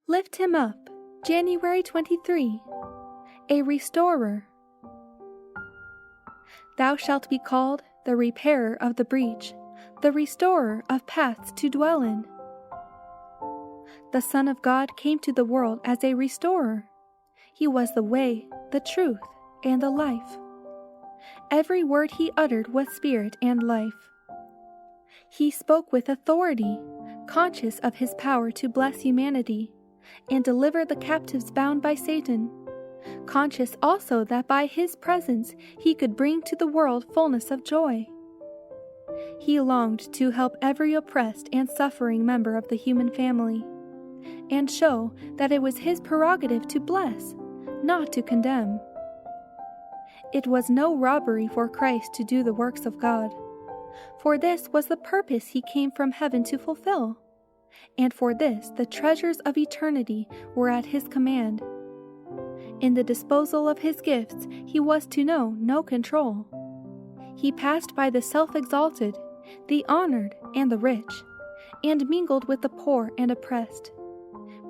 Lift him up, January 23. A restorer. Thou shalt be called the repairer of the breach, the restorer of paths to dwell in. The Son of God came to the world as a restorer. He was the way, the truth, and the life. Every word he uttered was spirit and life. He spoke with authority, conscious of his power to bless humanity and deliver the captives bound by Satan, conscious also that by his presence he could bring to the world fullness of joy. He longed to help every oppressed and suffering member of the human family, and show that it was his prerogative to bless, not to condemn. It was no robbery for Christ to do the works of God, for this was the purpose he came from heaven to fulfill, and for this the treasures of eternity were at his command. In the disposal of his gifts he was to know no control. He passed by the self-exalted, the honored, and the rich, and mingled with the poor and oppressed,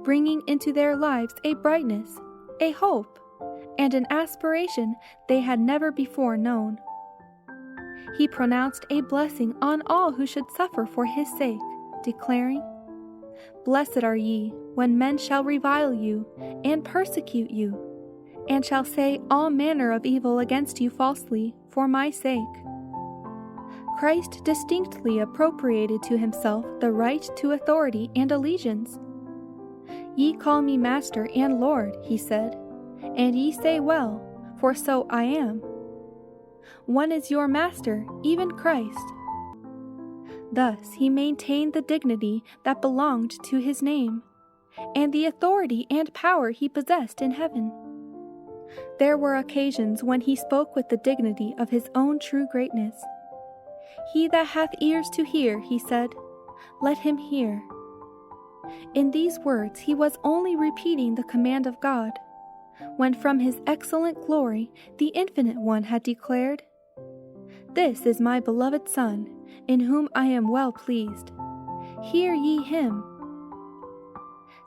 bringing into their lives a brightness, a hope, and an aspiration they had never before known. He pronounced a blessing on all who should suffer for his sake, declaring, Blessed are ye, when men shall revile you, and persecute you, and shall say all manner of evil against you falsely, for my sake. Christ distinctly appropriated to himself the right to authority and allegiance. Ye call me Master and Lord, he said, and ye say well, for so I am. One is your Master, even Christ. Thus he maintained the dignity that belonged to his name, and the authority and power he possessed in heaven. There were occasions when he spoke with the dignity of his own true greatness. He that hath ears to hear, he said, let him hear. In these words he was only repeating the command of God, when from his excellent glory the Infinite One had declared, This is my beloved Son, in whom I am well pleased. Hear ye him.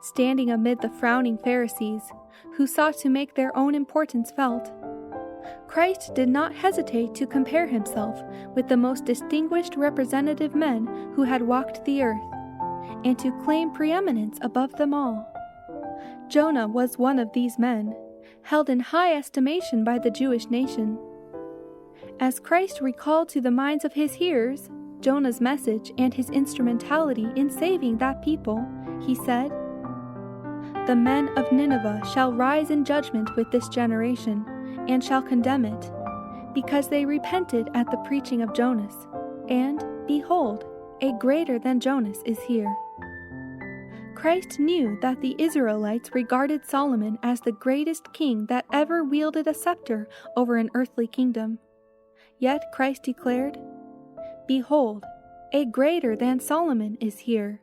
Standing amid the frowning Pharisees, who sought to make their own importance felt, Christ did not hesitate to compare himself with the most distinguished representative men who had walked the earth, and to claim preeminence above them all. Jonah was one of these men, held in high estimation by the Jewish nation. As Christ recalled to the minds of his hearers Jonah's message and his instrumentality in saving that people, he said, The men of Nineveh shall rise in judgment with this generation, and shall condemn it, because they repented at the preaching of Jonas, and, behold, a greater than Jonas is here. Christ knew that the Israelites regarded Solomon as the greatest king that ever wielded a scepter over an earthly kingdom. Yet Christ declared, Behold, a greater than Solomon is here.